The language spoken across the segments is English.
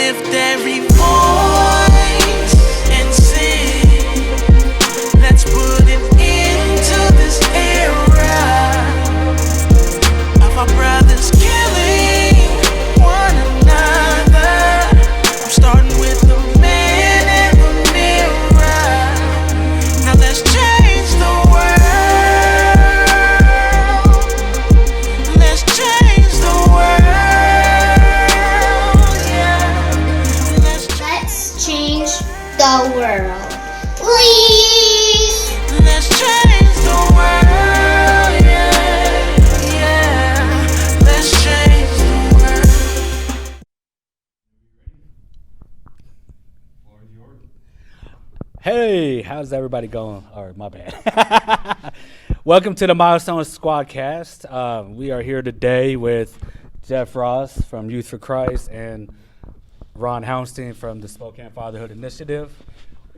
lift every voice and sing. Let's put it into this era of our brothers killing one another. I'm starting with the man in the mirror. Now let's change the world. Let's change the world. Yeah. Let's change the world. Please! Let's change the world. Yeah. Yeah. Let's change the world. Hey, how's everybody going? Or my bad. Welcome to the Milestones Squadcast. We are here today with Jeff Ross from Youth for Christ and Ron Hounstein from the Spokane Fatherhood Initiative.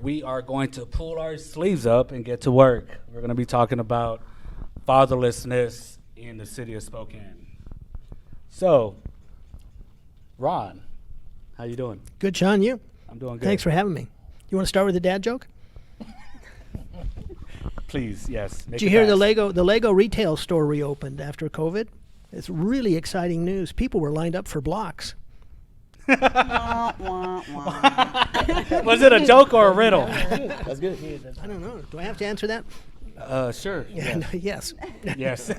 We are going to pull our sleeves up and get to work. We're going to be talking about fatherlessness in the city of Spokane. So, Ron, how you doing? Good, Sean. You? I'm doing good. Thanks for having me. You want to start with a dad joke? Please, yes. Did you hear the Lego retail store reopened after COVID? It's really exciting news. People were lined up for blocks. Was it a joke or a riddle? That's good. I don't know. Do I have to answer that? Sure. Yes. Yes.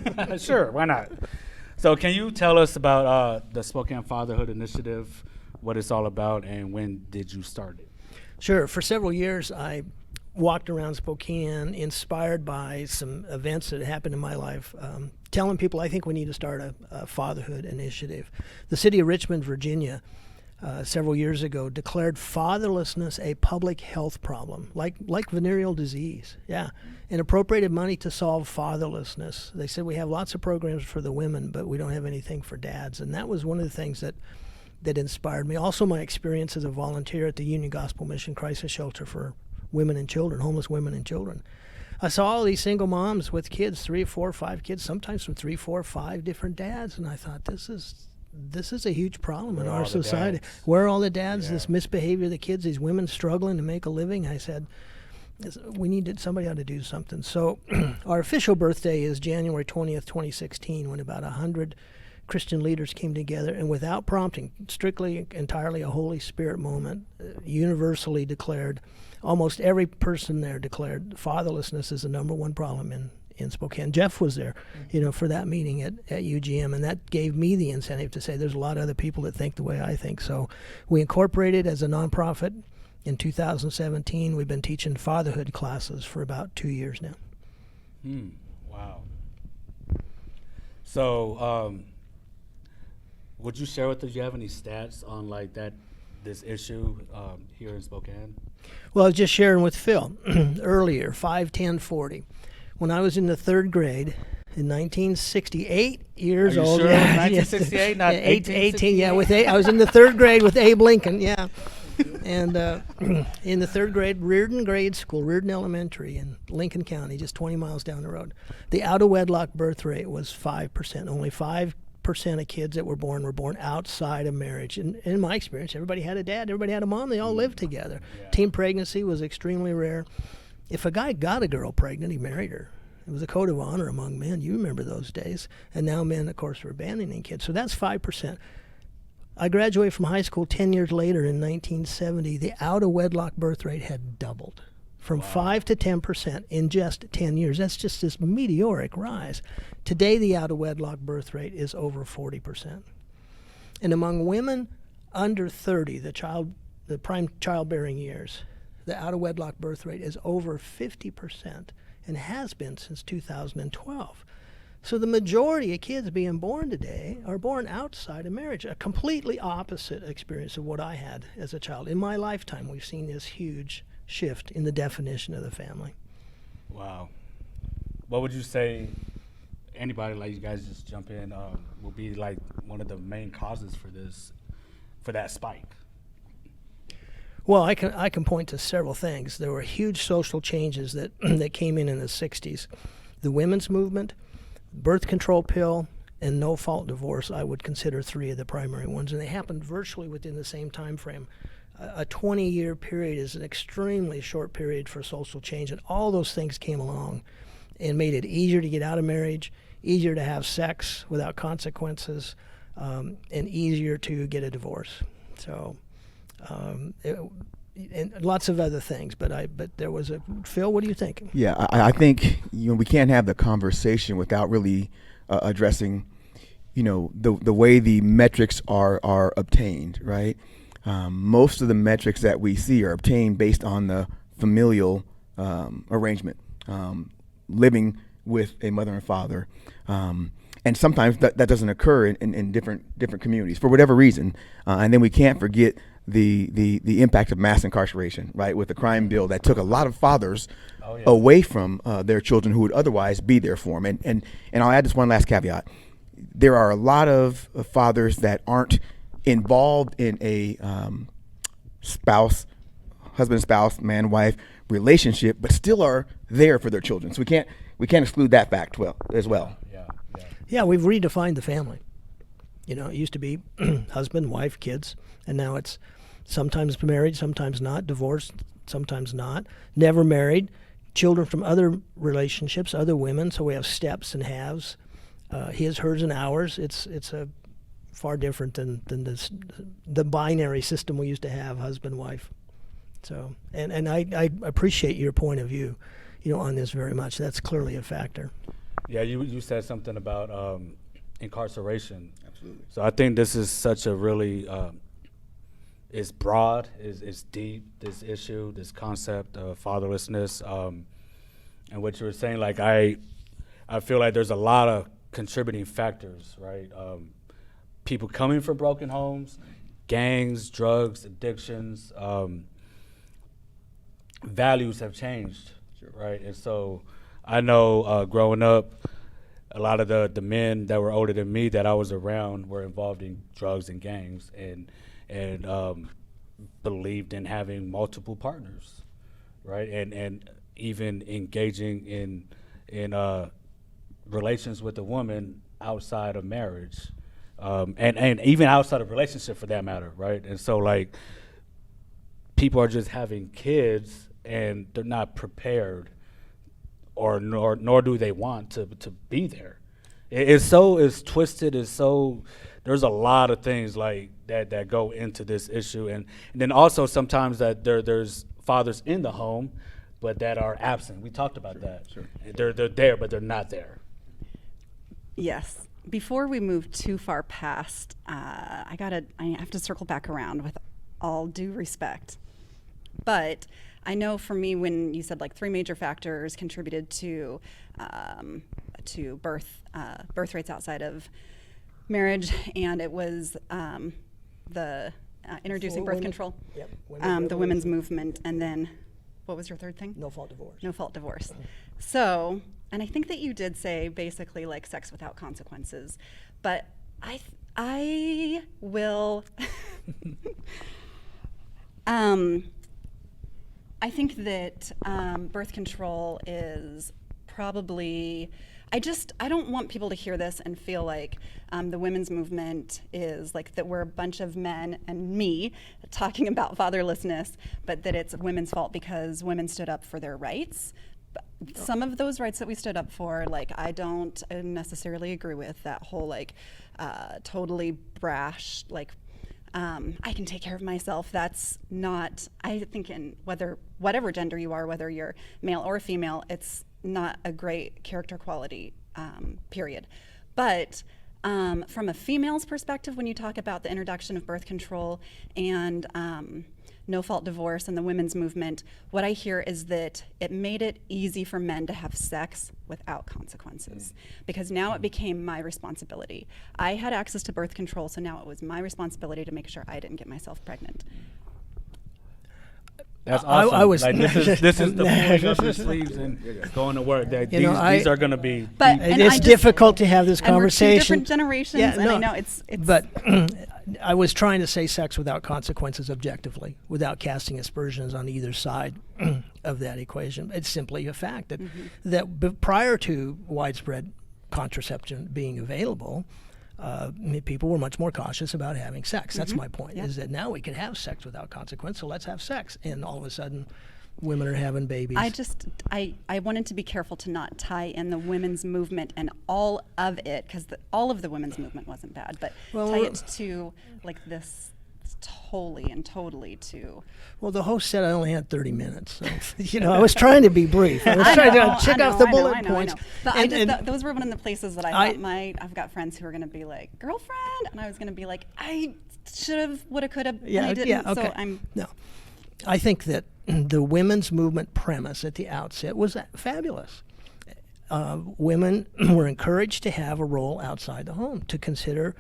Sure. Why not? So can you tell us about the Spokane Fatherhood Initiative, what it's all about, and when did you start it? Sure. For several years, I walked around Spokane inspired by some events that happened in my life, telling people I think we need to start a fatherhood initiative. The city of Richmond, Virginia, several years ago declared fatherlessness a public health problem, like venereal disease, and appropriated money to solve fatherlessness. They said we have lots of programs for the women, but we don't have anything for dads, and that was one of the things that inspired me. Also, my experience as a volunteer at the Union Gospel Mission Crisis Shelter for women and children, homeless women and children. I saw all these single moms with kids, 3, 4, 5 kids, sometimes from 3, 4, 5 different dads, and I thought this is a huge problem in our society. Where are all the dads? Yeah. This misbehavior of the kids, these women struggling to make a living. I said, somebody ought to do something. So our official birthday is January 20th, 2016, when about 100 Christian leaders came together and without prompting, strictly, entirely a Holy Spirit moment, universally declared, almost every person there declared fatherlessness is the number one problem in Spokane. Jeff was there, for that meeting at UGM, and that gave me the incentive to say there's a lot of other people that think the way I think. So we incorporated as a nonprofit in 2017. We've been teaching fatherhood classes for about 2 years now. Wow. So, would you share with us, do you have any stats on this issue here in Spokane? Well, I was just sharing with Phil earlier, 5-10-40. When I was in the third grade in 1968 years Are you old. Sure? 1968, not 18? Yeah, I was in the third grade with Abe Lincoln, yeah. And in the third grade, Reardon Grade School, Reardon Elementary in Lincoln County, just 20 miles down the road. The out-of-wedlock birth rate was 5%. Only 5% of kids that were born outside of marriage. And in my experience, everybody had a dad, everybody had a mom, they all lived together. Yeah. Teen pregnancy was extremely rare. If a guy got a girl pregnant, he married her. It was a code of honor among men. You remember those days. And now men, of course, are abandoning kids. So that's 5%. I graduated from high school 10 years later in 1970. The out-of-wedlock birth rate had doubled from 5 to 10% in just 10 years. That's just this meteoric rise. Today, the out-of-wedlock birth rate is over 40%. And among women under 30, the prime childbearing years, the out-of-wedlock birth rate is over 50% and has been since 2012. So the majority of kids being born today are born outside of marriage, a completely opposite experience of what I had as a child. In my lifetime, we've seen this huge shift in the definition of the family. Wow. What would you say, anybody, you guys just jump in, will be one of the main causes for that spike? Well, I can point to several things. There were huge social changes that came in the 60s. The women's movement, birth control pill, and no-fault divorce, I would consider three of the primary ones, and they happened virtually within the same time frame. A 20-year period is an extremely short period for social change, and all those things came along and made it easier to get out of marriage, easier to have sex without consequences, and easier to get a divorce. So, and lots of other things, but there was a Phil. What do you think? Yeah, I think we can't have the conversation without really addressing, the way the metrics are obtained, right? Most of the metrics that we see are obtained based on the familial arrangement, living with a mother and father, and sometimes that doesn't occur in different communities for whatever reason, and then we can't forget the impact of mass incarceration, right, with the crime bill that took a lot of fathers away from their children who would otherwise be there for them. And I'll add this one last caveat. There are a lot of fathers that aren't involved in a husband-spouse, man-wife relationship, but still are there for their children. So we can't exclude that fact as well. Yeah, we've redefined the family. It used to be husband, wife, kids, and now it's sometimes married, sometimes not, divorced, sometimes not, never married, children from other relationships, other women, so we have steps and halves, his, hers, and ours. It's a far different than the binary system we used to have, husband, wife. So, and I appreciate your point of view, on this very much. That's clearly a factor. Yeah, you said something about incarceration. Absolutely. So I think this is such a really, it's broad, it's deep, this issue, this concept of fatherlessness. And what you were saying, like I feel like there's a lot of contributing factors, right? People coming from broken homes, gangs, drugs, addictions, values have changed, right? And so I know growing up, a lot of the men that were older than me that I was around were involved in drugs and gangs and believed in having multiple partners, right? And even engaging in relations with a woman outside of marriage, and even outside of relationship for that matter, right? And so like people are just having kids and they're not prepared, or nor do they want to be there. It's twisted. There's a lot of things like that go into this issue, and then also sometimes that there's fathers in the home, but that are absent. We talked about that. Sure. They're there, but they're not there. Yes. Before we move too far past, I have to circle back around with all due respect, but I know for me, when you said like three major factors contributed to birth rates outside of marriage, and it was the introducing birth control, the women's movement, and then what was your third thing? No fault divorce. No fault divorce. So, and I think that you did say basically like sex without consequences, but I will. I think that birth control is probably, I don't want people to hear this and feel like the women's movement is like that we're a bunch of men and me talking about fatherlessness, but that it's women's fault because women stood up for their rights. Some of those rights that we stood up for, like I don't necessarily agree with that whole like totally brash, like I can take care of myself. That's not, I think in whatever gender you are, whether you're male or female, it's not a great character quality, period. But from a female's perspective, when you talk about the introduction of birth control and no-fault divorce and the women's movement, what I hear is that it made it easy for men to have sex without consequences, because now it became my responsibility. I had access to birth control, so now it was my responsibility to make sure I didn't get myself pregnant. That's awesome. I was like this is the pulling up your sleeves and going to work. These are going to be. But it's difficult to have this and we're two conversation. different generations, and I know it's. But I was trying to say sex without consequences objectively, without casting aspersions on either side of that equation. It's simply a fact that prior to widespread contraception being available, people were much more cautious about having sex. That's my point, Yeah. is that now we can have sex without consequence, so let's have sex. And all of a sudden, women are having babies. I wanted to be careful to not tie in the women's movement and all of it, because all of the women's movement wasn't bad, but Well, tie it to like this wholly and totally to. Well, the host said I only had 30 minutes. So, I was trying to be brief. I was trying to check off the bullet points. But And- those were one of the places that I thought I've got friends who are going to be like, girlfriend, and I was going to be like, I should have, would have, could have, and I didn't. okay. So I'm. No, I think that the women's movement premise at the outset was fabulous. Women were encouraged to have a role outside the home, to consider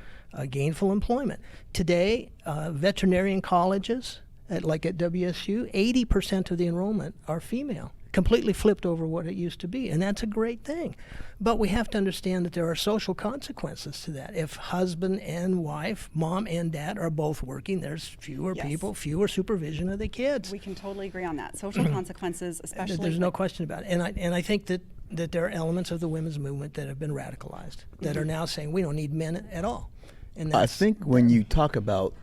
gainful employment. Today, veterinarian colleges, like at WSU, 80% of the enrollment are female, completely flipped over what it used to be, and that's a great thing. But we have to understand that there are social consequences to that. If husband and wife, mom and dad are both working, there's fewer Yes. people, fewer supervision of the kids. We can totally agree on that. Social consequences, especially. There's no question about it. And I think that there are elements of the women's movement that have been radicalized, that are now saying we don't need men at all. And I that's, think when you talk about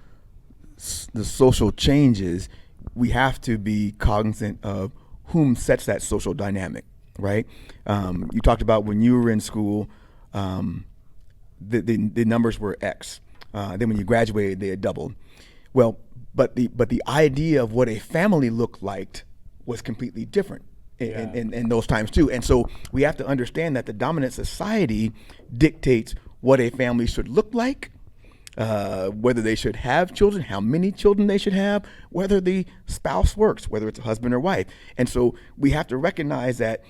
the social changes, we have to be cognizant of whom sets that social dynamic, right? You talked about when you were in school, the numbers were X. Then when you graduated, they had doubled. Well, but the idea of what a family looked like was completely different in those times too. And so we have to understand that the dominant society dictates what a family should look like, whether they should have children, how many children they should have, whether the spouse works, whether it's a husband or wife. And so we have to recognize that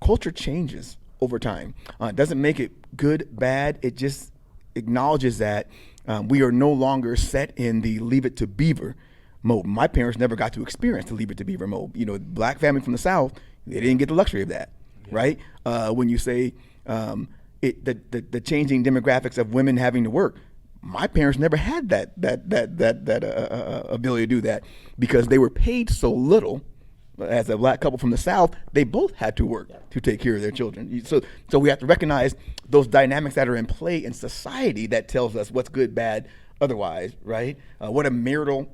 culture changes over time. It doesn't make it good, bad. It just acknowledges that we are no longer set in the Leave It to Beaver mode. My parents never got to experience the Leave It to Beaver mode. Black family from the South, they didn't get the luxury of that, right? When you say the changing demographics of women having to work, my parents never had that ability to do that because they were paid so little. As a black couple from the South, they both had to work to take care of their children. So we have to recognize those dynamics that are in play in society that tells us what's good, bad, otherwise, right? What a marital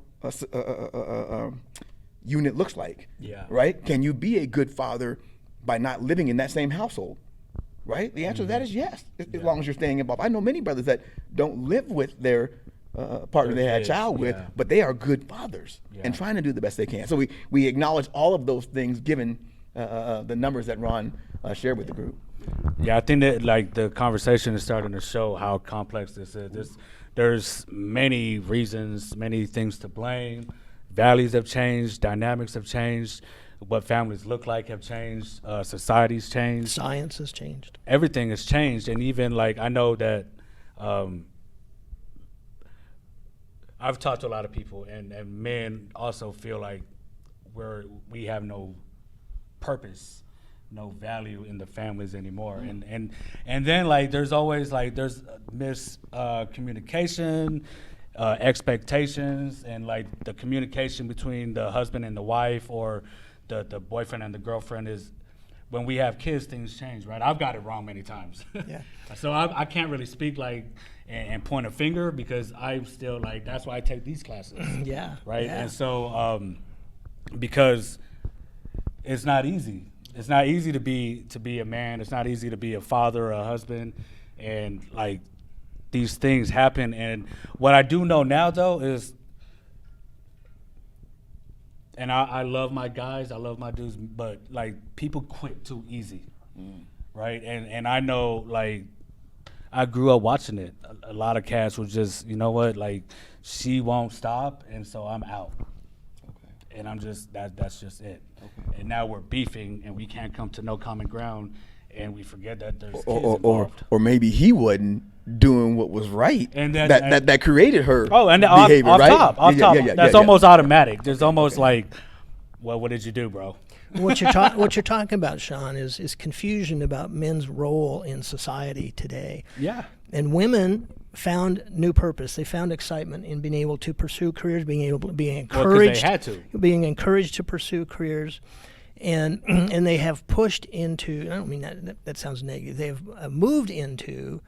unit looks like, right? Can you be a good father by not living in that same household? Right? The answer to that is yes, as long as you're staying involved. I know many brothers that don't live with their partner they had a child with, but they are good fathers and trying to do the best they can. So we acknowledge all of those things given the numbers that Ron shared with the group. Yeah, I think that like the conversation is starting to show how complex this is. There's many reasons, many things to blame. Values have changed, dynamics have changed. What families look like have changed, society's changed. science has changed. Everything has changed, and even like I know that I've talked to a lot of people, and men also feel like we have no purpose, no value in the families anymore, and then like there's always like there's miscommunication, expectations, and like the communication between the husband and the wife or the boyfriend and the girlfriend is when we have kids, things change, right? I've got it wrong many times. Yeah. So I can't really speak like and point a finger because I'm still like, that's why I take these classes. Yeah. Right. Yeah. And so because it's not easy. It's not easy to be a man. It's not easy to be a father or a husband. And like these things happen. And what I do know now though is, and I love my guys, I love my dudes, but like people quit too easy, right? And I know like I grew up watching it. A lot of cats were just, you know what, like she won't stop, and so I'm out. Okay. And I'm just that's just it. Okay. And now we're beefing, and we can't come to no common ground, and we forget that there's kids involved. Or maybe he wasn't doing what was right, and that created her and behavior, off right? top. Yeah, that's almost automatic. There's almost like, well, what did you do, bro? What you're talking about, Sean, is confusion about men's role in society today. Yeah. And women found new purpose. They found excitement in being able to pursue careers, being encouraged. They had to. Being encouraged to pursue careers. and and they have pushed into. I don't mean that sounds negative. They have moved into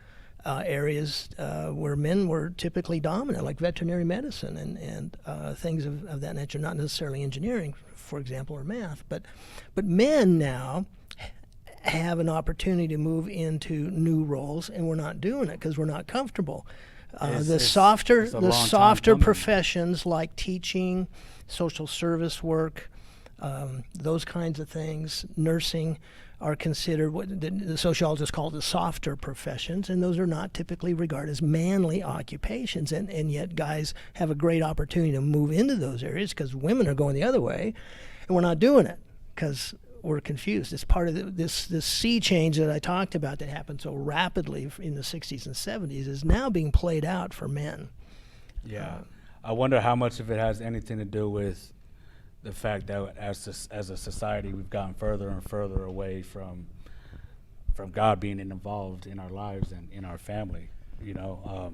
areas where men were typically dominant, like veterinary medicine and things of that nature. Not necessarily engineering, for example, or math, but men now have an opportunity to move into new roles, and we're not doing it because we're not comfortable. The it's softer a long time softer coming. professions like teaching, social service work, those kinds of things, nursing, are considered what the sociologists call the softer professions, and those are not typically regarded as manly occupations. And yet guys have a great opportunity to move into those areas because women are going the other way, and we're not doing it because we're confused. It's part of this sea change that I talked about that happened so rapidly in the 60s and 70s is now being played out for men. Yeah. I wonder how much of it has anything to do with the fact that as a society we've gotten further and further away from God being involved in our lives and in our family, you know.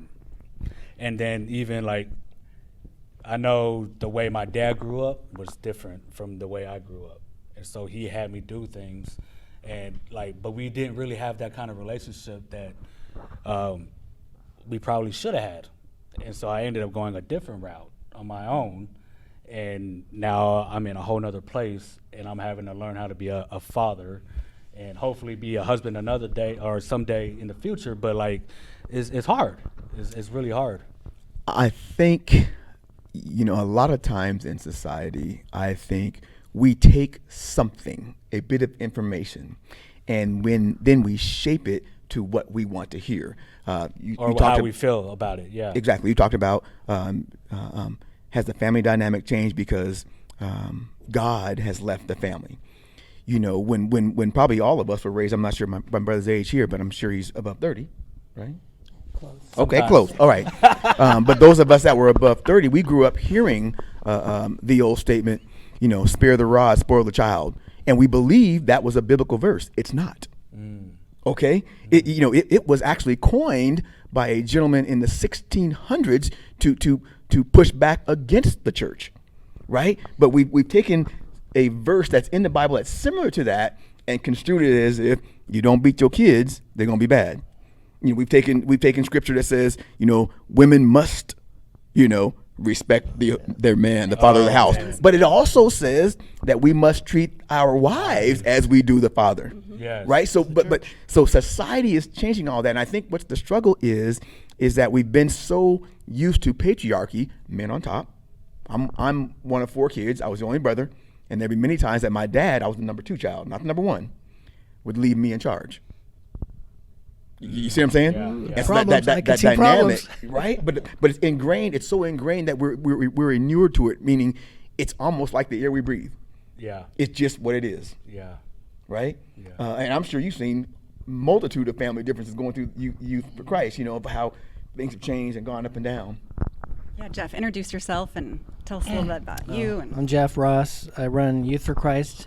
And then even like, I know the way my dad grew up was different from the way I grew up. And so he had me do things, and like, but we didn't really have that kind of relationship that we probably should have had. And so I ended up going a different route on my own. And now I'm in a whole nother place, and I'm having to learn how to be a father and hopefully be a husband another day or someday in the future. But like, it's hard. It's really hard. I think, you know, a lot of times in society, I think we take something, a bit of information, and then we shape it to what we want to hear. You Or talked how we feel about it, yeah. Exactly. You talked about has the family dynamic changed because God has left the family. You know, when probably all of us were raised, I'm not sure my brother's age here, but I'm sure he's above 30, right? Close. Okay, close. All right. But those of us that were above 30, we grew up hearing the old statement, you know, spare the rod, spoil the child. And we believe that was a biblical verse. It's not. Okay? It was actually coined by a gentleman in the 1600s to push back against the church, right? But we've taken a verse that's in the Bible that's similar to that and construed it as if you don't beat your kids, they're going to be bad. You know, we've taken scripture that says, you know, women must, you know, respect their man, the father of the house. Man. But it also says that we must treat our wives as we do the father. Yes. Right? So so society is changing all that. And I think what's the struggle is that we've been so used to patriarchy, men on top. I'm one of 4 kids. I was the only brother. And there'd be many times that my dad, I was the number 2 child, not the number 1, would leave me in charge. You see what I'm saying? Yeah. And so Problems. I that can see dynamic, problems. right? But it's ingrained. It's so ingrained that we're inured to it. Meaning, it's almost like the air we breathe. Yeah. It's just what it is, Yeah. right? Yeah. And I'm sure you've seen multitude of family differences going through Youth for Christ. You know, of how things have changed and gone up and down. Yeah, Jeff, introduce yourself and tell us a little bit about you. And I'm Jeff Ross. I run Youth for Christ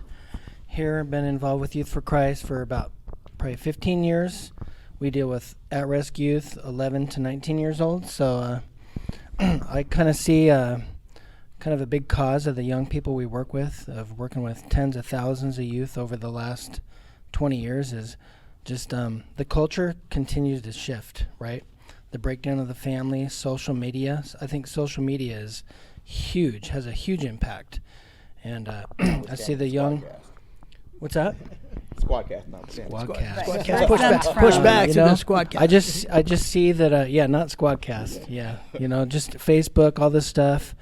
here. I've been involved with Youth for Christ for about probably 15 years. We deal with at-risk youth, 11 to 19 years old. So I kind of see kind of a big cause of the young people we work with, of working with tens of thousands of youth over the last 20 years, is just the culture continues to shift, right? The breakdown of the family, social media. I think social media is huge, has a huge impact. And I see the young... What's that? Squadcast, not Squadcast. Squadcast. Right. Push back You to know, the Squadcast. I just see that not Squadcast. Yeah, you know, just Facebook, all this stuff.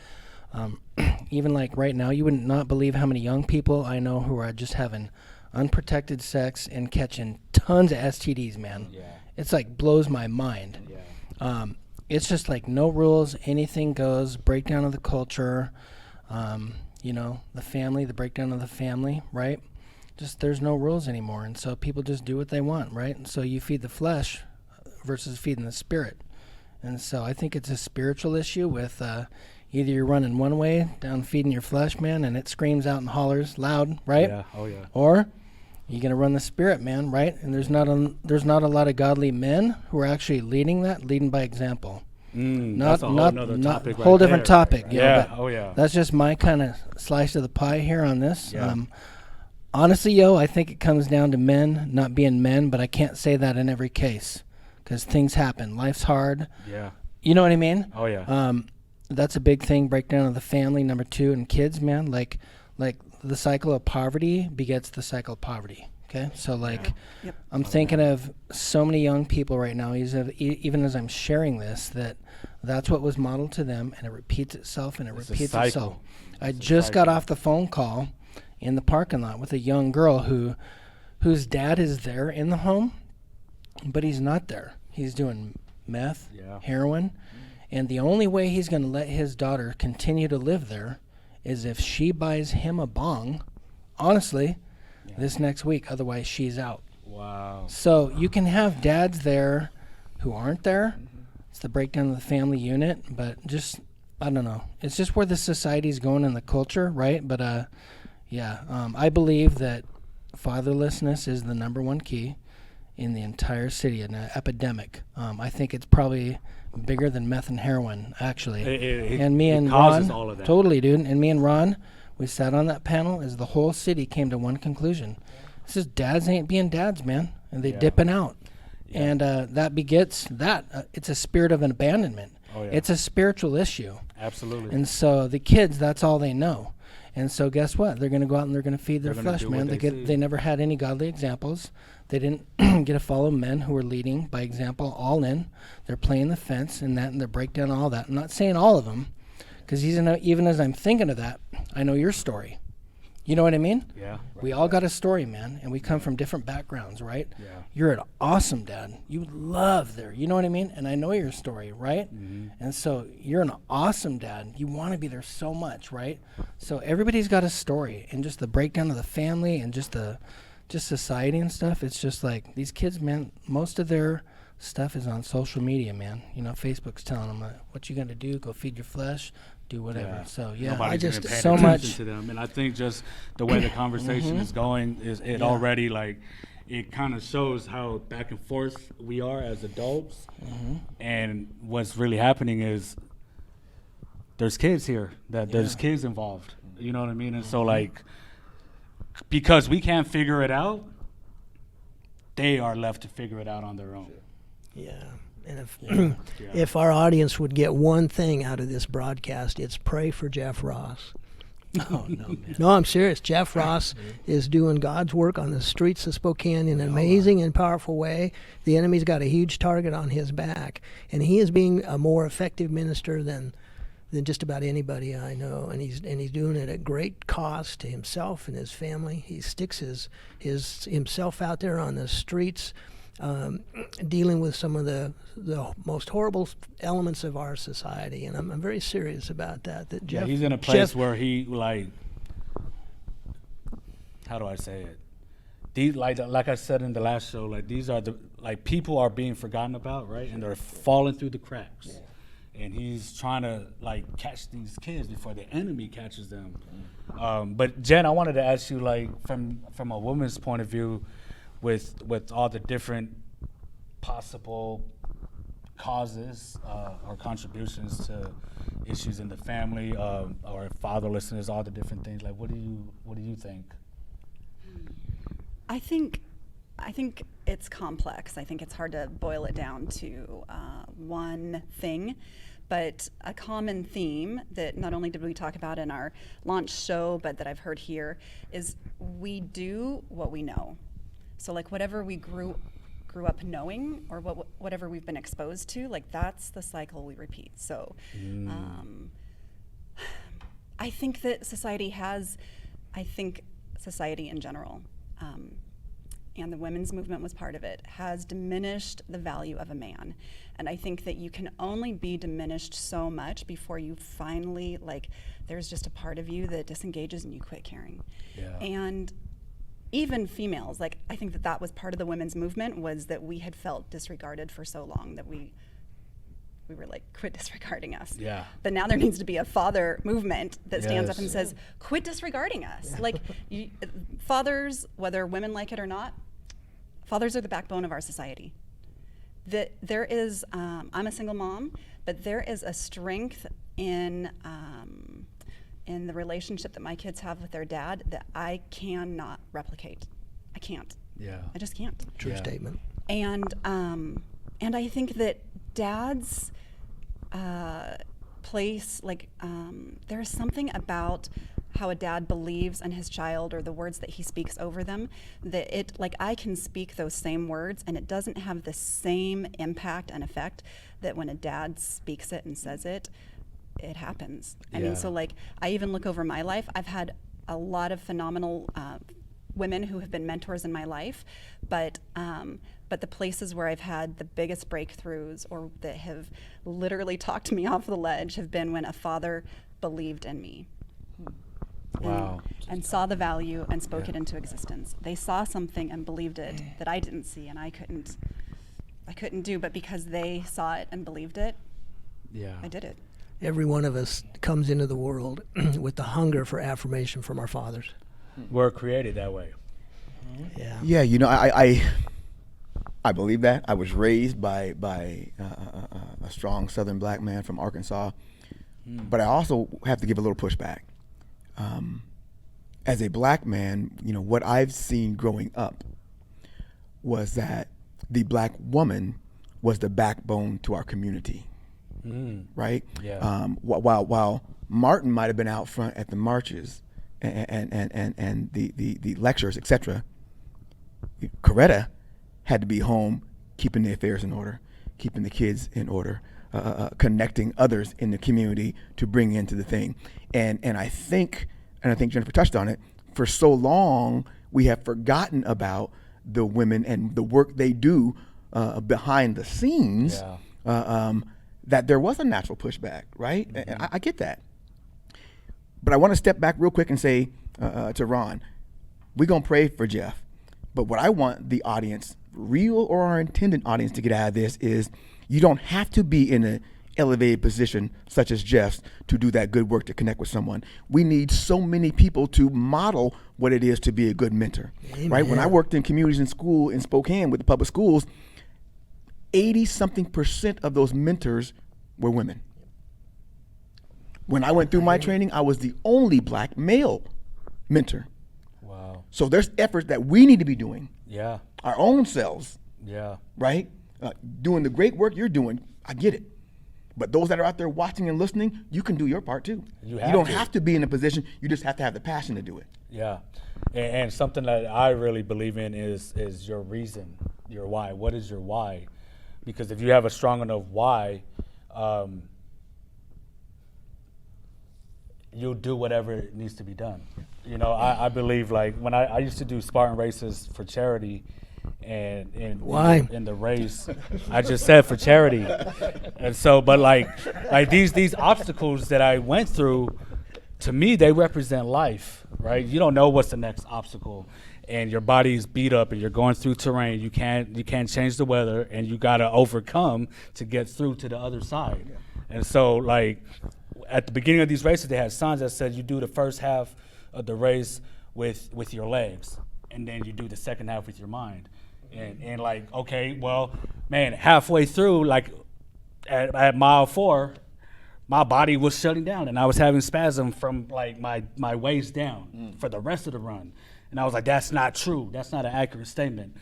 Even like right now, you would not believe how many young people I know who are just having unprotected sex and catching tons of STDs, man. Yeah. It's like blows my mind. Yeah. It's just like no rules, anything goes, breakdown of the culture, you know, the family, the breakdown of the family, right? Just there's no rules anymore, and so people just do what they want, right? And so you feed the flesh versus feeding the spirit. And so I think it's a spiritual issue with either you're running one way, down feeding your flesh, man, and it screams out and hollers loud, right? Yeah. Oh yeah. Or you're going to run the spirit, man, right? And there's not a lot of godly men who are actually leading by example. That's a whole nother topic right whole different there. topic. Yeah. But Oh yeah. that's just my kind of slice of the pie here on this. Yeah. honestly, yo, I think it comes down to men not being men, but I can't say that in every case because things happen. Life's hard. Yeah. You know what I mean? Oh yeah. That's a big thing. Breakdown of the family. Number 2, and kids, man. Like the cycle of poverty begets the cycle of poverty. Okay, so like, Yep. I'm thinking of so many young people right now. Even as I'm sharing this, that's what was modeled to them, and it repeats itself, and it It's a repeats cycle. itself. I It's a just got cycle. off the phone call in the parking lot with a young girl whose dad is there in the home, but he's not there. He's doing meth, Yeah. heroin, and the only way he's going to let his daughter continue to live there is if she buys him a bong, honestly, this next week. Otherwise, she's out. Wow. So you can have dads there who aren't there. It's the breakdown of the family unit, but just, I don't know. It's just where the society's going in the culture, right? But I believe that fatherlessness is the number one key in the entire city, an epidemic. I think it's probably bigger than meth and heroin, actually. And me and causes Ron, all of that. totally, dude. And me and Ron, we sat on that panel as the whole city came to one conclusion. This is dads ain't being dads, man, and they Yeah. dipping out. And that begets that. It's a spirit of an abandonment. Oh, yeah. It's a spiritual issue. Absolutely. And so the kids, that's all they know. And so guess what? They're going to go out and they're going to feed their They're gonna flesh, do what man. they see. They never had any godly examples. They didn't get to follow men who were leading by example, all in. They're playing the fence and that, and they're breakdown all that. I'm not saying all of them, because even as I'm thinking of that, I know your story. You know what I mean? Yeah. We all got a story, man, and we come from different backgrounds, right? Yeah. You're an awesome dad. You love there. You know what I mean? And I know your story, right? Mm-hmm. And so you're an awesome dad. You want to be there so much, right? So everybody's got a story, and just the breakdown of the family and just society and stuff. It's just like these kids, man, most of their stuff is on social media, man. You know, Facebook's telling them what you got to do, go feed your flesh, do whatever. Yeah. So yeah, Nobody's I even just paying so attention much. to them, and I think just the way the conversation is going is it Yeah. already like it kind of shows how back and forth we are as adults, and what's really happening is there's kids here there's kids involved. You know what I mean? And so like because we can't figure it out, they are left to figure it out on their own. Yeah. And if Yeah. if our audience would get one thing out of this broadcast, it's pray for Jeff Ross. Oh no, man. No, I'm serious. Jeff Ross is doing God's work on the streets of Spokane in an amazing and powerful way. The enemy's got a huge target on his back, and he is being a more effective minister than just about anybody I know. And he's doing it at great cost to himself and his family. He sticks his himself out there on the streets, dealing with some of the most horrible elements of our society, and I'm very serious about that. That Jeff, Yeah, he's in a place Jeff, where he like, how do I say it? These like I said in the last show, like these are the like people are being forgotten about, right? And they're falling through the cracks. And he's trying to like catch these kids before the enemy catches them. But Jen, I wanted to ask you, like from a woman's point of view, with all the different possible causes or contributions to issues in the family or fatherlessness, all the different things. Like, what do you think? I think it's complex. I think it's hard to boil it down to one thing, but a common theme that not only did we talk about in our launch show, but that I've heard here is we do what we know. So like whatever we grew up knowing, or whatever we've been exposed to, like that's the cycle we repeat. So I think that society in general, and the women's movement was part of it, has diminished the value of a man. And I think that you can only be diminished so much before you finally, like, there's just a part of you that disengages and you quit caring. Yeah. And even females, like, I think that was part of the women's movement, was that we had felt disregarded for so long that we were like, quit disregarding us. Yeah. But now there needs to be a father movement that stands up and Yes. says, quit disregarding us. Like, fathers, whether women like it or not, fathers are the backbone of our society. That there is, I'm a single mom, but there is a strength in in the relationship that my kids have with their dad that I cannot replicate. I can't. Yeah. I just can't. True Yeah. statement. And I think that dads place, like, there's something about how a dad believes in his child or the words that he speaks over them, that it, like, I can speak those same words and it doesn't have the same impact and effect that when a dad speaks it and says it, it happens. I Yeah. mean, so like, I even look over my life, I've had a lot of phenomenal women who have been mentors in my life, but the places where I've had the biggest breakthroughs or that have literally talked me off the ledge have been when a father believed in me. Wow. And saw the value and spoke it into existence. They saw something and believed it that I didn't see and I couldn't do, but because they saw it and believed it, Yeah. I did it. Every one of us comes into the world with the hunger for affirmation from our fathers. We're created that way. Yeah. Yeah, you know, I believe that. I was raised by a strong Southern black man from Arkansas, but I also have to give a little pushback. As a black man, you know, what I've seen growing up was that the black woman was the backbone to our community, right? Yeah. While Martin might have been out front at the marches and the lectures, etc., Coretta had to be home keeping the affairs in order, keeping the kids in order, connecting others in the community to bring into the thing. And I think Jennifer touched on it, for so long we have forgotten about the women and the work they do behind the scenes, that there was a natural pushback, right? And I get that. But I want to step back real quick and say to Ron, we're going to pray for Jeff. But what I want the audience, real or our intended audience, to get out of this is you don't have to be in an elevated position such as Jeff's to do that good work to connect with someone. We need so many people to model what it is to be a good mentor, right? When I worked in communities in school in Spokane with the public schools, 80-something% of those mentors were women. When I went through my training, I was the only black male mentor. Wow. So there's efforts that we need to be doing, Yeah. our own selves, Yeah. right? Doing the great work you're doing, I get it. But those that are out there watching and listening, you can do your part too. You don't to. have to be in a position, you just have to have the passion to do it. Yeah, and something that I really believe in is your reason, your why. What is your why? Because if you have a strong enough why, you'll do whatever needs to be done. You know, I believe, like, when I used to do Spartan races for charity, and Why? in the race, I just said for charity, and so, but like these obstacles that I went through, to me, they represent life, right? You don't know what's the next obstacle, and your body's beat up, and you're going through terrain. You can't change the weather, and you got to overcome to get through to the other side. And so, like, at the beginning of these races, they had signs that said you do the first half of the race with your legs, and then you do the second half with your mind. And like, okay, well, man, halfway through, like at mile 4, my body was shutting down, and I was having spasm from like my waist down for the rest of the run. And I was like, that's not true. That's not an accurate statement.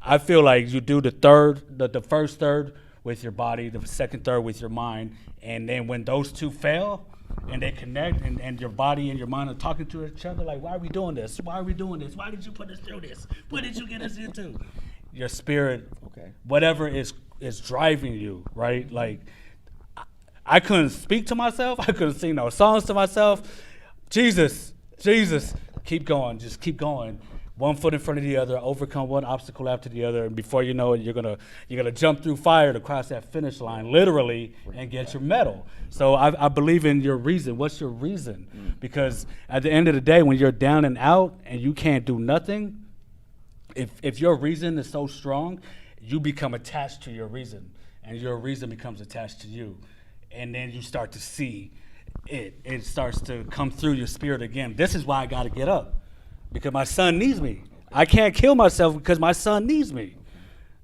I feel like you do the first third with your body, the second third with your mind, and then when those two fail and they connect, and your body and your mind are talking to each other, like, why are we doing this? Why are we doing this? Why did you put us through this? What did you get us into? Your spirit, whatever is driving you, right? Like, I couldn't speak to myself. I couldn't sing no songs to myself. Jesus, keep going, just keep going. One foot in front of the other, overcome one obstacle after the other, and before you know it, you're gonna jump through fire to cross that finish line, literally, and get your medal. So I believe in your reason. What's your reason? Because at the end of the day, when you're down and out and you can't do nothing, if your reason is so strong, you become attached to your reason, and your reason becomes attached to you, and then you start to see it. It starts to come through your spirit again. This is why I got to get up. Because my son needs me. I can't kill myself because my son needs me.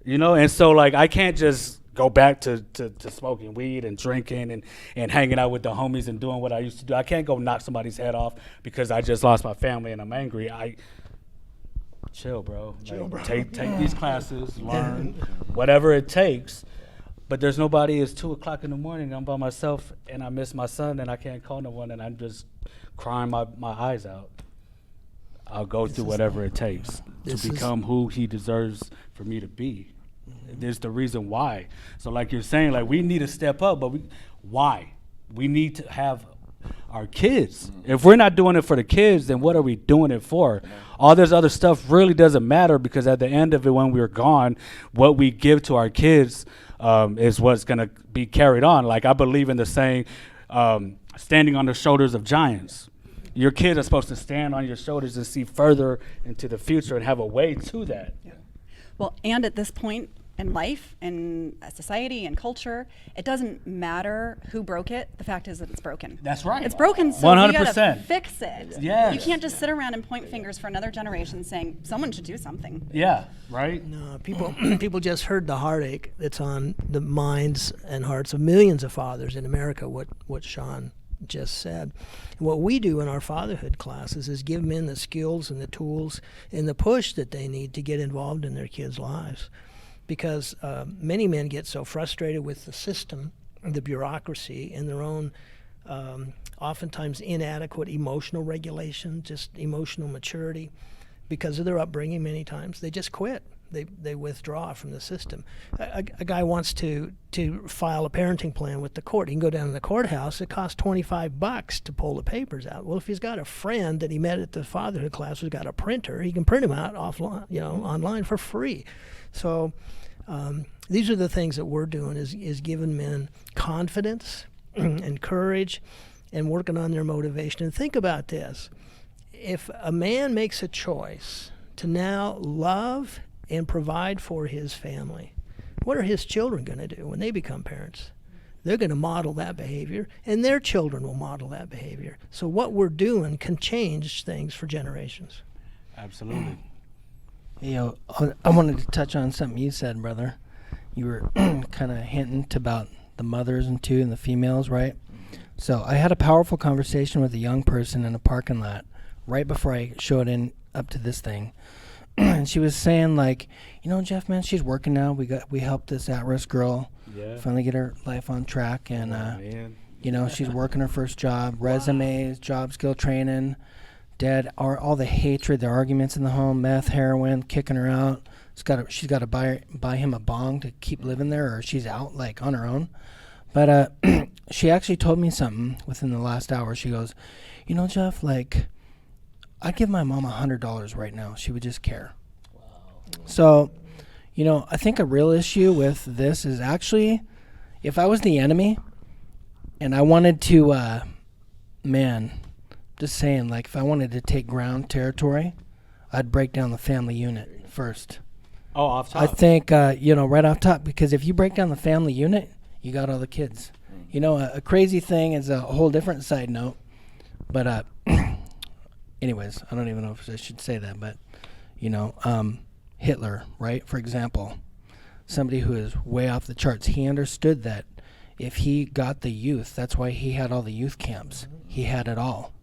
You know, and so, like, I can't just go back to smoking weed and drinking and hanging out with the homies and doing what I used to do. I can't go knock somebody's head off because I just lost my family and I'm angry. Chill, bro. Take these classes, learn whatever it takes. But there's nobody. It's 2:00 in the morning. I'm by myself and I miss my son and I can't call no one and I'm just crying my eyes out. I'll go through whatever it takes to become who he deserves for me to be. There's the reason why. So like you're saying, like we need to step up, but why? We need to have our kids. If we're not doing it for the kids, then what are we doing it for? All this other stuff really doesn't matter because at the end of it, when we're gone, what we give to our kids is what's going to be carried on. Like I believe in the saying, standing on the shoulders of giants. Your kids are supposed to stand on your shoulders and see further into the future and have a way to that. Yeah. Well, and at this point in life, in society and culture, it doesn't matter who broke it. The fact is that it's broken. That's right. It's broken, so 100%. we gotta fix it. Yes. You can't just sit around and point fingers for another generation saying someone should do something. Yeah, right? No, people just heard the heartache that's on the minds and hearts of millions of fathers in America, what Sean just said. And what we do in our fatherhood classes is give men the skills and the tools and the push that they need to get involved in their kids' lives. Because many men get so frustrated with the system, the bureaucracy, and their own oftentimes inadequate emotional regulation, just emotional maturity. Because of their upbringing many times, they just quit. They withdraw from the system. A guy wants to file a parenting plan with the court. He can go down to the courthouse. It costs $25 to pull the papers out. Well, if he's got a friend that he met at the fatherhood class who's got a printer, he can print them out offline, online for free. So these are the things that we're doing is giving men confidence and courage and working on their motivation. And think about this. If a man makes a choice to now love and provide for his family, what are his children going to do when they become parents? They're going to model that behavior, and their children will model that behavior. So what we're doing can change things for generations. Absolutely. I wanted to touch on something you said, brother. You were kind of hinting about the mothers and the females, right? So I had a powerful conversation with a young person in a parking lot right before I showed in up to this thing. And she was saying, like, Jeff, man, she's working now. We helped this at-risk girl finally get her life on track, and she's working her first job, resumes, job skill training. Dad, all the hatred, the arguments in the home, meth, heroin, kicking her out. She's got to buy him a bong to keep living there, or she's out like on her own. But she actually told me something within the last hour. She goes, Jeff, like, I'd give my mom $100 right now. She would just care. Wow. So, I think a real issue with this is actually, if I was the enemy and I wanted to, just saying, like, if I wanted to take ground territory, I'd break down the family unit first. Oh, off top. I think, right off top, because if you break down the family unit, you got all the kids. A crazy thing is a whole different side note, but, anyways, I don't even know if I should say that, but, Hitler, right, for example, somebody who is way off the charts, he understood that if he got the youth, that's why he had all the youth camps. He had it all.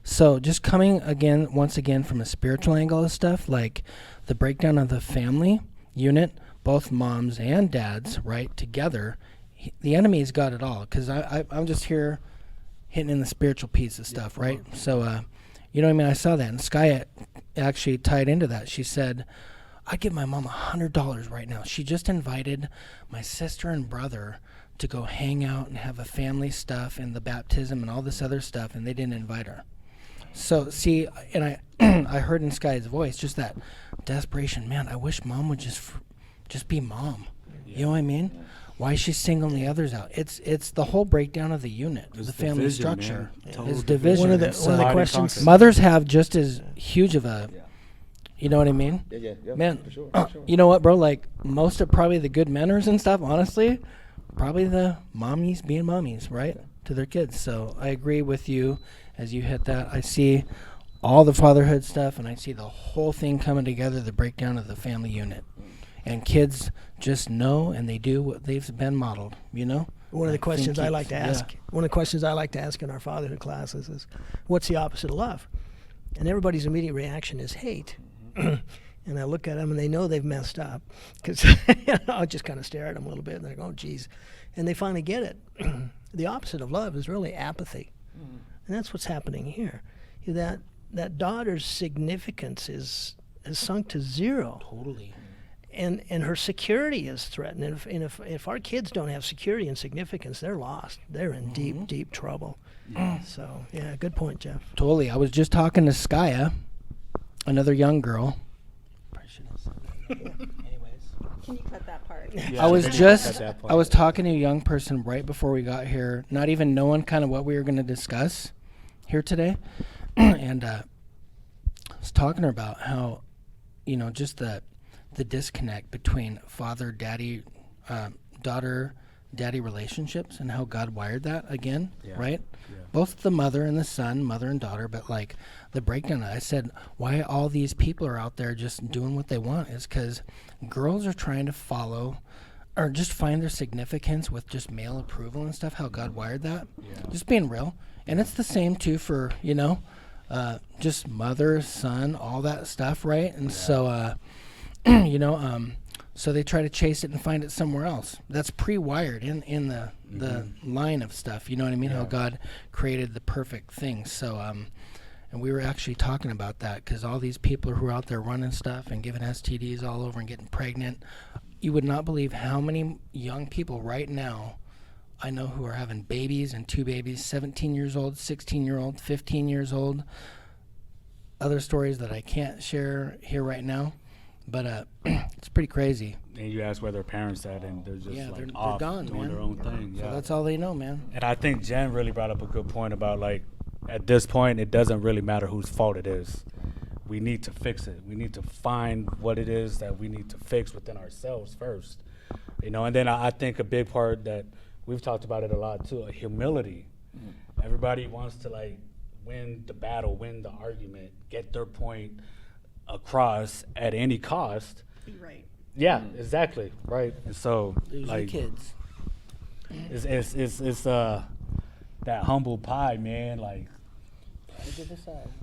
So just coming once again from a spiritual angle of stuff, like the breakdown of the family unit, both moms and dads, right, together, the enemy's got it all. Because I'm just here hitting in the spiritual piece of stuff, right? So, I saw that. And Sky actually tied into that. She said, I'd give my mom $100 right now. She just invited my sister and brother to go hang out and have a family stuff and the baptism and all this other stuff, and they didn't invite her. So, see, and I I heard in Sky's voice just that desperation. Man, I wish mom would just be mom. Yeah. You know what I mean? Yeah. Why is she singling the others out? It's the whole breakdown of the unit, the family division, structure. It's division. One of the questions Mothers have just as huge of a, you know what I mean? Yeah, Man, for sure. you know what, bro? Like, most of probably the good menners and stuff, honestly, probably the mommies being mommies, right? To their kids. So I agree with you as you hit that. I see all the fatherhood stuff, and I see the whole thing coming together, the breakdown of the family unit. and kids just know and they do what they've been modeled. One of the questions I like to yeah. ask, one of the questions I like to ask in our fatherhood classes is, what's the opposite of love? And everybody's immediate reaction is hate. And I look at them and they know they've messed up, because I'll just kind of stare at them a little bit and they go, oh, geez. And they finally get it. The opposite of love is really apathy. And that's what's happening here. That daughter's significance has sunk to zero. Totally. And her security is threatened. And if our kids don't have security and significance, they're lost. They're in deep trouble. So, yeah, good point, Jeff. Totally. I was just talking to Skya, another young girl. Probably shouldn't have said that. Anyways. Can you cut that part? Yeah, I was maybe just, at that point. I was talking to a young person right before we got here, not even knowing kind of what we were going to discuss here today. And I was talking to her about how, just the disconnect between father, daddy, daughter, daddy relationships, and how God wired that again, right? Yeah. Both the mother and the son, mother and daughter, but like the breakdown. I said, why all these people are out there just doing what they want is because girls are trying to follow or just find their significance with just male approval and stuff, how God wired that. Yeah. Just being real. And it's the same too for, just mother, son, all that stuff, right? And so, so they try to chase it and find it somewhere else. That's pre-wired in the line of stuff. You know what I mean? Yeah. How God created the perfect thing. So, and we were actually talking about that because all these people who are out there running stuff and giving STDs all over and getting pregnant, you would not believe how many young people right now I know who are having babies and 2 babies, 17 years old, 16-year-old, 15 years old. Other stories that I can't share here right now. But it's pretty crazy. And you ask where their parents at, and they're just they're off gone, doing man. their own thing. So Yeah, that's all they know, man. And I think Jen really brought up a good point about like at this point it doesn't really matter whose fault it is. We need to fix it. We need to find what it is that we need to fix within ourselves first. And then I think a big part that we've talked about it a lot too, humility. Everybody wants to like win the battle, win the argument, get their point across at any cost. Right. Yeah, exactly. Right. And so Lose like your kids. it's that humble pie, man, like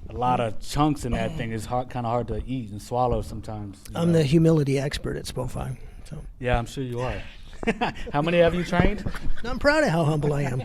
a lot of chunks in that thing is kind of hard to eat and swallow sometimes. I'm the humility expert at Spokane. So Yeah, I'm sure you are. How many have you trained? I'm proud of how humble I am.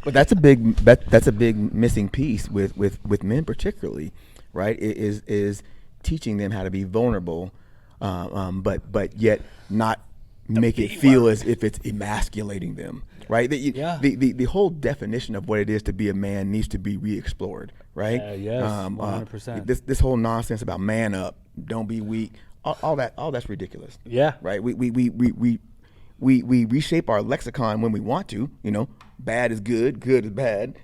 But that's a big missing piece with men particularly, right? Is teaching them how to be vulnerable, but yet not make it feel as if it's emasculating them, right? The whole definition of what it is to be a man needs to be re-explored, right? Yes, 100%. This whole nonsense about man up, don't be weak, all that's ridiculous. Yeah. Right. We reshape our lexicon when we want to. Bad is good, good is bad.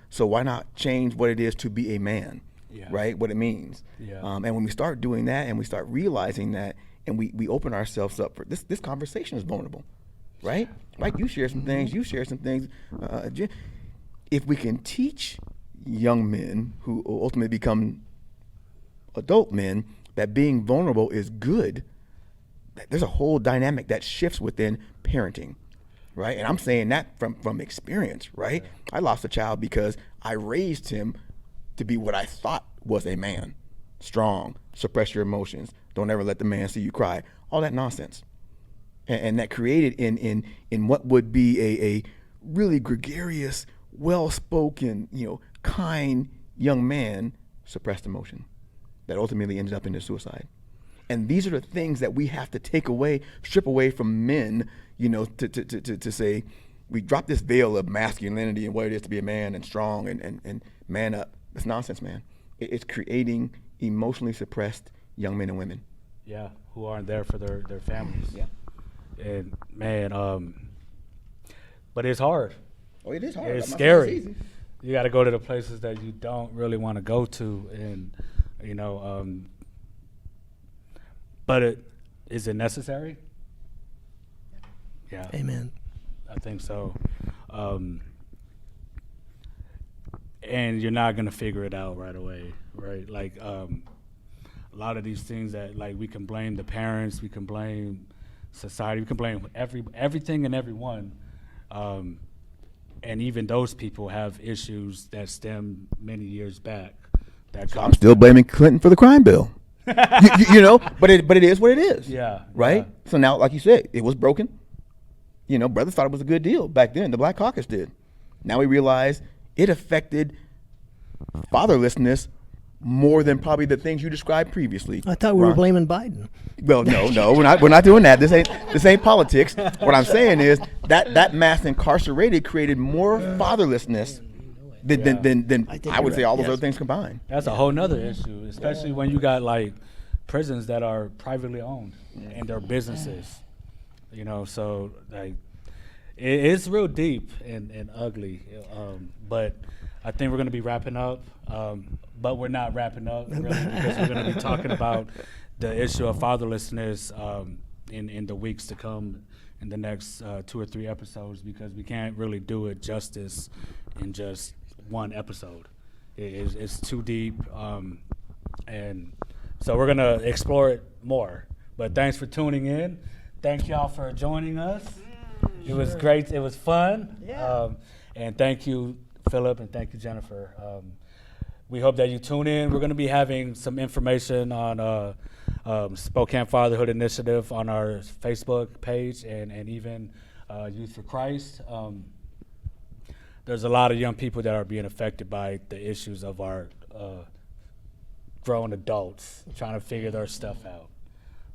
So why not change what it is to be a man? Yeah. Right. What it means. Yeah. And when we start doing that, and we start realizing that, and we open ourselves up for this conversation is vulnerable, right? Like you share some things, you share some things. If we can teach young men who ultimately become adult men that being vulnerable is good, there's a whole dynamic that shifts within parenting, right? And I'm saying that from experience, right? Yeah. I lost a child because I raised him to be what I thought was a man. Strong, suppress your emotions, don't ever let the man see you cry, all that nonsense. And that created in what would be a really gregarious, well-spoken, kind young man, suppressed emotion that ultimately ended up in his suicide. And these are the things that we have to strip away from men, to say, we drop this veil of masculinity and what it is to be a man and strong and man up. It's nonsense, man. It's creating emotionally suppressed young men and women. Yeah, who aren't there for their families. Yeah. And man, but it's hard. Oh, it is hard. It's scary. You got to go to the places that you don't really want to go to, and but is it necessary? Yeah. Amen. I think so. And you're not gonna figure it out right away, right? Like a lot of these things that like we can blame the parents, we can blame society, we can blame everything and everyone, and even those people have issues that stem many years back. That I'm still blaming Clinton for the crime bill. you know, but it is what it is. Yeah. Right. Yeah. So now, like you said, it was broken. You know, brothers thought it was a good deal back then. The Black Caucus did. Now we realize it affected fatherlessness more than probably the things you described previously. I thought we were Ron. blaming Biden. Well, no, we're not doing that. This ain't politics. What I'm saying is that mass incarcerated created more fatherlessness than I think I would you're say right, all those yes. other things combined. That's a whole nother issue, especially when you got like prisons that are privately owned and they're businesses. You know, so like it's real deep and ugly. But I think we're going to be wrapping up. But we're not wrapping up really because we're going to be talking about the issue of fatherlessness in the weeks to come in the next 2 or 3 episodes, because we can't really do it justice in just one episode. It's too deep. And so we're going to explore it more. But thanks for tuning in. Thank y'all for joining us. It was great. It was fun. Yeah. And thank you, Philip, and thank you, Jennifer. We hope that you tune in. We're going to be having some information on Spokane Fatherhood Initiative on our Facebook page and even Youth for Christ. There's a lot of young people that are being affected by the issues of our grown adults trying to figure their stuff out.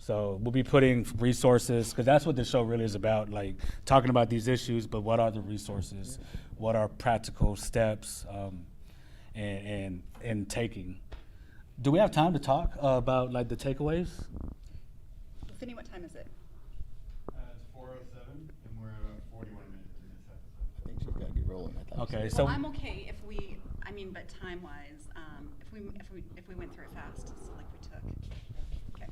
So we'll be putting resources, because that's what the show really is about, like talking about these issues, but what are the resources? What are practical steps and taking? Do we have time to talk about like the takeaways? Finney, what time is it? It's 4:07, and we're about 41 minutes in this episode. I think she's got to get rolling. Okay, Well, so I'm okay if we, but time-wise, if we went through it fast, so like we took. Okay.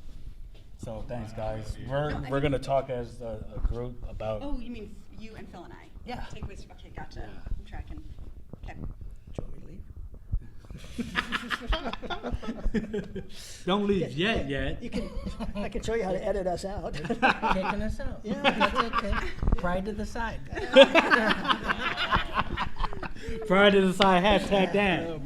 so thanks guys. We're gonna talk as a group about. Oh, you mean you and Phil and I? Yeah. Takeaways. Okay, gotcha. Yeah. I'm tracking. Okay. Do you want me to leave? Don't leave yet. You can. I can show you how to edit us out. Taking us out. Yeah. That's okay. Pride to the side. Pride to the side. Hashtag Dan.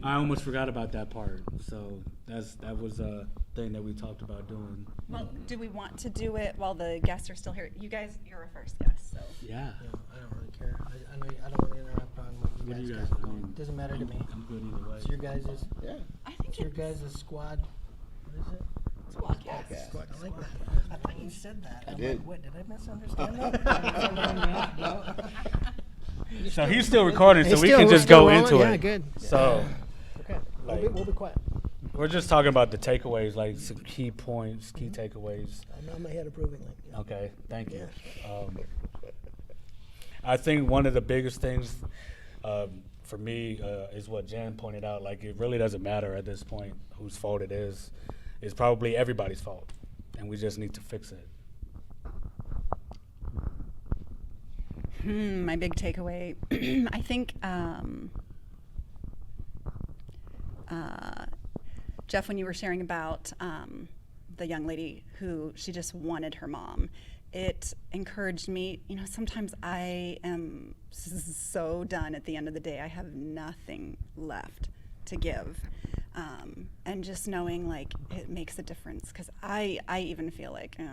I almost forgot about that part. So that was a thing that we talked about doing. Well, do we want to do it while the guests are still here? You guys, you're our first guest, so. Yeah. I don't really care. I know I don't want to interrupt on what What do you you guys guys? got going. Doesn't matter to me. I'm good either way. It's your guys' Yeah. I think it's your guys' squad. What is it? Squadcast. I like that. I thought you said that. I'm did. like, what, did I misunderstand that? So he's still recording, so It's we still- can we're just still go rolling? into Yeah, it. good. So Okay. Like- We'll be quiet. we're just talking about the takeaways, like some key points, key takeaways. I nod my head approvingly. Yeah. Okay, thank you. I think one of the biggest things for me is what Jen pointed out. Like, it really doesn't matter at this point whose fault it is. It's probably everybody's fault, and we just need to fix it. My big takeaway, I think, Jeff, when you were sharing about the young lady who she just wanted her mom, it encouraged me. You know, sometimes I am so done at the end of the day. I have nothing left to give. And just knowing, like, it makes a difference, because I even feel like I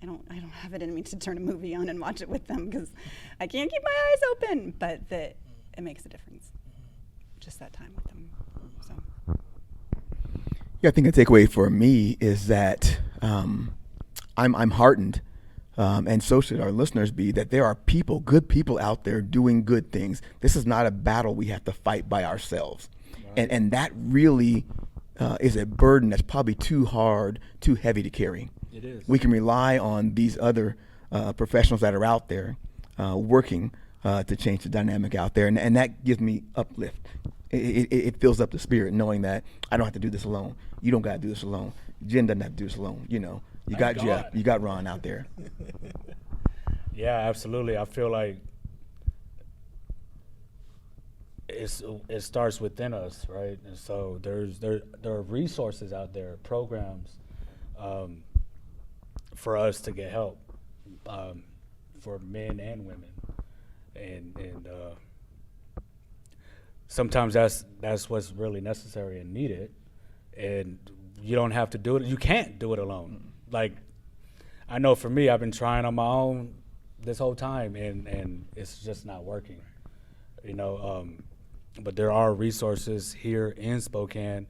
don't have it in me to turn a movie on and watch it with them, because I can't keep my eyes open. But that it makes a difference, just that time with them. So Yeah, I think a takeaway for me is that I'm heartened, and so should our listeners be, that there are people, good people out there doing good things. This is not a battle we have to fight by ourselves. And that really is a burden that's probably too hard, too heavy to carry. It is. We can rely on these other professionals that are out there working to change the dynamic out there. And that gives me uplift. It fills up the spirit knowing that I don't have to do this alone. You don't got to do this alone. Jen doesn't have to do this alone. You know, you got Thank Jeff, God. you got Ron out there. Yeah, absolutely. I feel like it starts within us, right? And so there are resources out there, programs, for us to get help, for men and women, and sometimes that's what's really necessary and needed, and you don't have to do it. You can't do it alone. Like, I know for me, I've been trying on my own this whole time, and it's just not working, you know. But there are resources here in Spokane,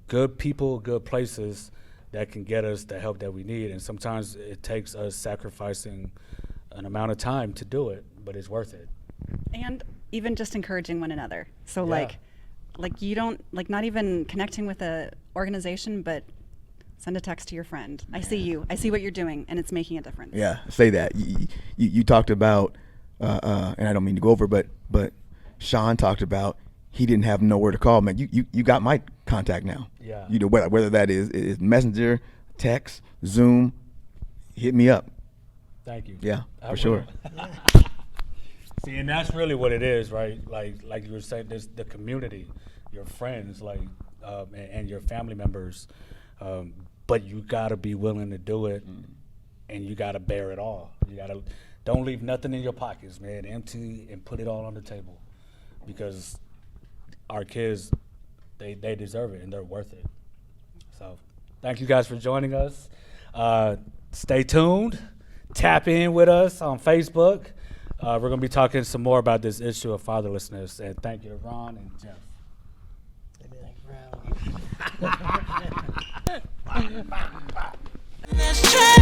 good people, good places that can get us the help that we need. And sometimes it takes us sacrificing an amount of time to do it, but it's worth it. And even just encouraging one another. So Yeah. like you don't, like, not even connecting with a organization, but send a text to your friend. I see you. I see what you're doing, and it's making a difference. Yeah, say that. You talked about, and I don't mean to go over, but Sean talked about he didn't have nowhere to call. Man, you got my contact now. Yeah. You know, whether that is Messenger, text, Zoom, hit me up. Thank you. Yeah, I for will. sure. See, and that's really what it is, right? Like you were saying, there's the community, your friends, like, and your family members. But you gotta be willing to do it, and you gotta bear it all. Don't leave nothing in your pockets, man. Empty and put it all on the table, because our kids, they deserve it and they're worth it. So, thank you guys for joining us. Stay tuned. Tap in with us on Facebook. We're going to be talking some more about this issue of fatherlessness. And thank you to Ron and Jeff. Thank you for having me. Let's change